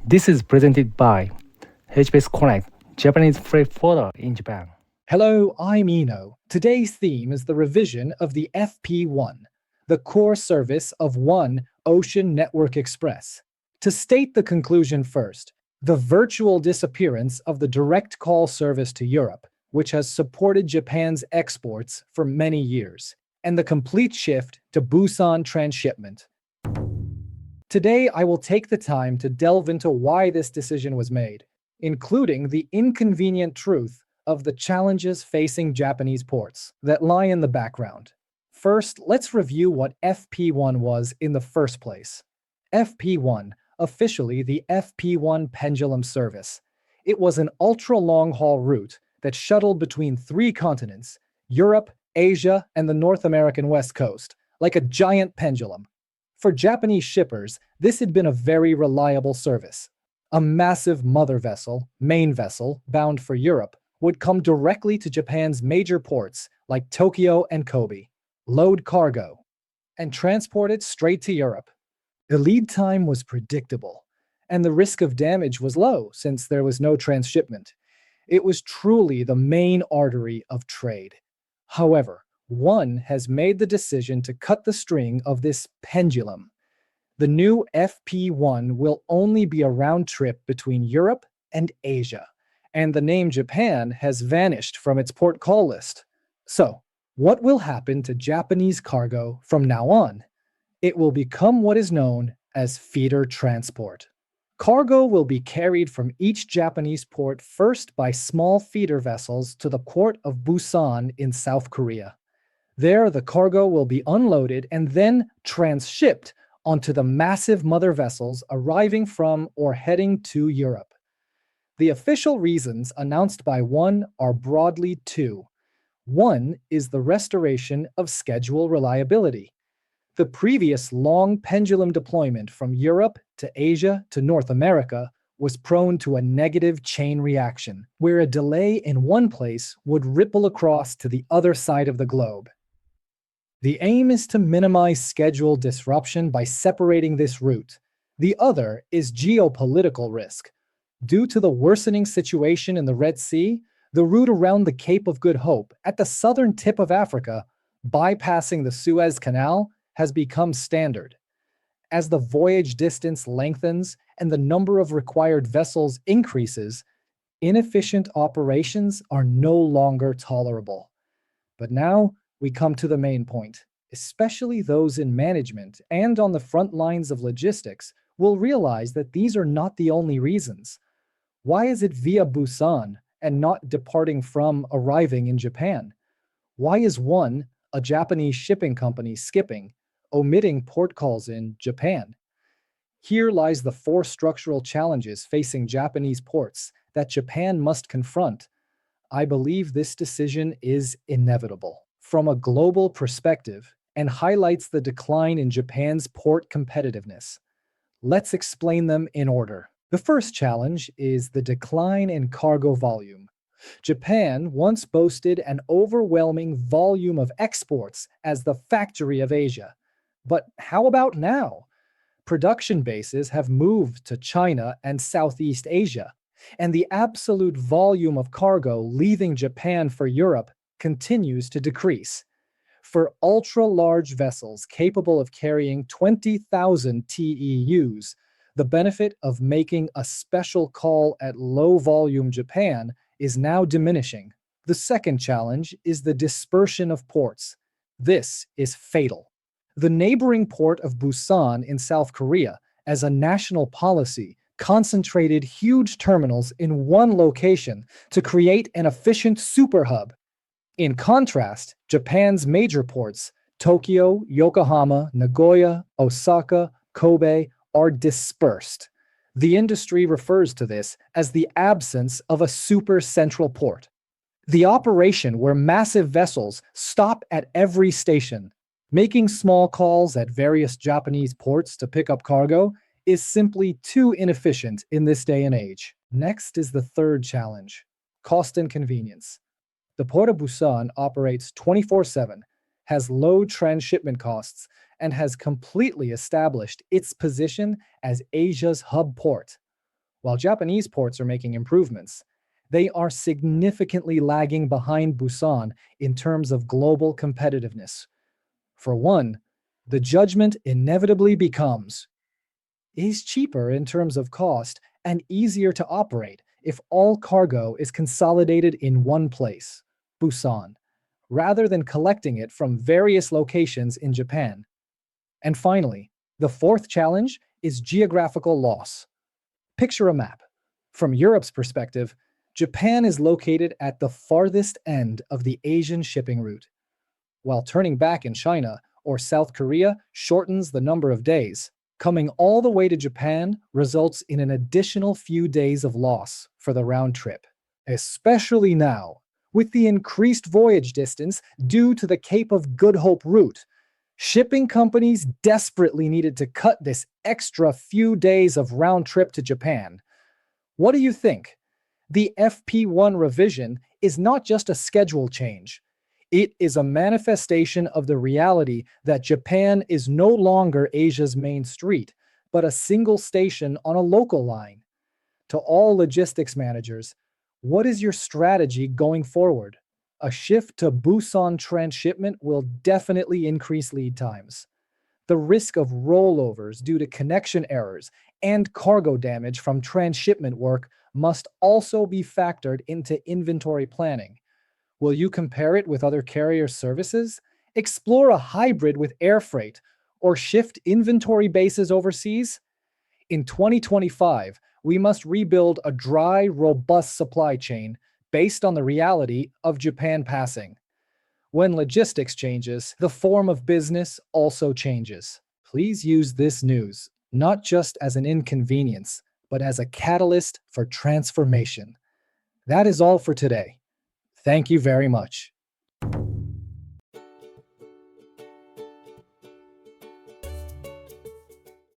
This is presented by HBase Connect, Japanese freight forwarder in Japan. Hello, I'm Eno. Today's theme is the revision of the FP1, the core service of One Ocean Network Express. To state the conclusion first, the virtual disappearance of the direct call service to Europe, which has supported Japan's exports for many years, and the complete shift to Busan transshipment. Today, I will take the time to delve into why this decision was made, including the inconvenient truth of the challenges facing Japanese ports that lie in the background. First, let's review what FP1 was in the first place. FP1, officially the FP1 Pendulum Service. It was an ultra-long haul route that shuttled between three continents, Europe, Asia, and the North American West Coast, like a giant pendulum. For Japanese shippers, this had been a very reliable service. A massive mother vessel, main vessel, bound for Europe, would come directly to Japan's major ports like Tokyo and Kobe, load cargo, and transport it straight to Europe. The lead time was predictable, and the risk of damage was low since there was no transshipment. It was truly the main artery of trade. However, One has made the decision to cut the string of this pendulum. The new FP1 will only be a round trip between Europe and Asia, and the name Japan has vanished from its port call list. So, what will happen to Japanese cargo from now on? It will become what is known as feeder transport. Cargo will be carried from each Japanese port first by small feeder vessels to the port of Busan in South Korea. There, the cargo will be unloaded and then transshipped onto the massive mother vessels arriving from or heading to Europe. The official reasons announced by One are broadly two. One is the restoration of schedule reliability. The previous long pendulum deployment from Europe to Asia to North America was prone to a negative chain reaction, where a delay in one place would ripple across to the other side of the globe. The aim is to minimize schedule disruption by separating this route. The other is geopolitical risk. Due to the worsening situation in the Red Sea, the route around the Cape of Good Hope at the southern tip of Africa, bypassing the Suez Canal, has become standard. As the voyage distance lengthens and the number of required vessels increases, inefficient operations are no longer tolerable. But now, we come to the main point. Especially those in management and on the front lines of logistics will realize that these are not the only reasons. Why is it via Busan and not departing from arriving in Japan? Why is One, a Japanese shipping company, skipping, omitting port calls in Japan? Here lies the four structural challenges facing Japanese ports that Japan must confront. I believe this decision is inevitable from a global perspective and highlights the decline in Japan's port competitiveness. Let's explain them in order. The first challenge is the decline in cargo volume. Japan once boasted an overwhelming volume of exports as the factory of Asia. But how about now? Production bases have moved to China and Southeast Asia, and the absolute volume of cargo leaving Japan for Europe continues to decrease. For ultra-large vessels capable of carrying 20,000 TEUs, the benefit of making a special call at low-volume Japan is now diminishing. The second challenge is the dispersion of ports. This is fatal. The neighboring port of Busan in South Korea, as a national policy, concentrated huge terminals in one location to create an efficient superhub. In contrast, Japan's major ports, Tokyo, Yokohama, Nagoya, Osaka, Kobe, are dispersed. The industry refers to this as the absence of a super central port. The operation where massive vessels stop at every station, making small calls at various Japanese ports to pick up cargo, is simply too inefficient in this day and age. Next is the third challenge: cost and convenience. The Port of Busan operates 24/7, has low transshipment costs, and has completely established its position as Asia's hub port. While Japanese ports are making improvements, they are significantly lagging behind Busan in terms of global competitiveness. For one, the judgment inevitably becomes, is cheaper in terms of cost and easier to operate if all cargo is consolidated in one place, Busan, rather than collecting it from various locations in Japan. And finally, the fourth challenge is geographical loss. Picture a map. From Europe's perspective, Japan is located at the farthest end of the Asian shipping route, while turning back in China or South Korea shortens the number of days. Coming all the way to Japan results in an additional few days of loss for the round trip, especially now, with the increased voyage distance due to the Cape of Good Hope route. Shipping companies desperately needed to cut this extra few days of round trip to Japan. What do you think? The FP1 revision is not just a schedule change. It is a manifestation of the reality that Japan is no longer Asia's main street, but a single station on a local line. To all logistics managers, what is your strategy going forward? A shift to Busan transshipment will definitely increase lead times. The risk of rollovers due to connection errors and cargo damage from transshipment work must also be factored into inventory planning. Will you compare it with other carrier services? Explore a hybrid with air freight or shift inventory bases overseas? In 2025, we must rebuild a dry, robust supply chain based on the reality of Japan passing. When logistics changes, the form of business also changes. Please use this news not just as an inconvenience, but as a catalyst for transformation. That is all for today. Thank you very much.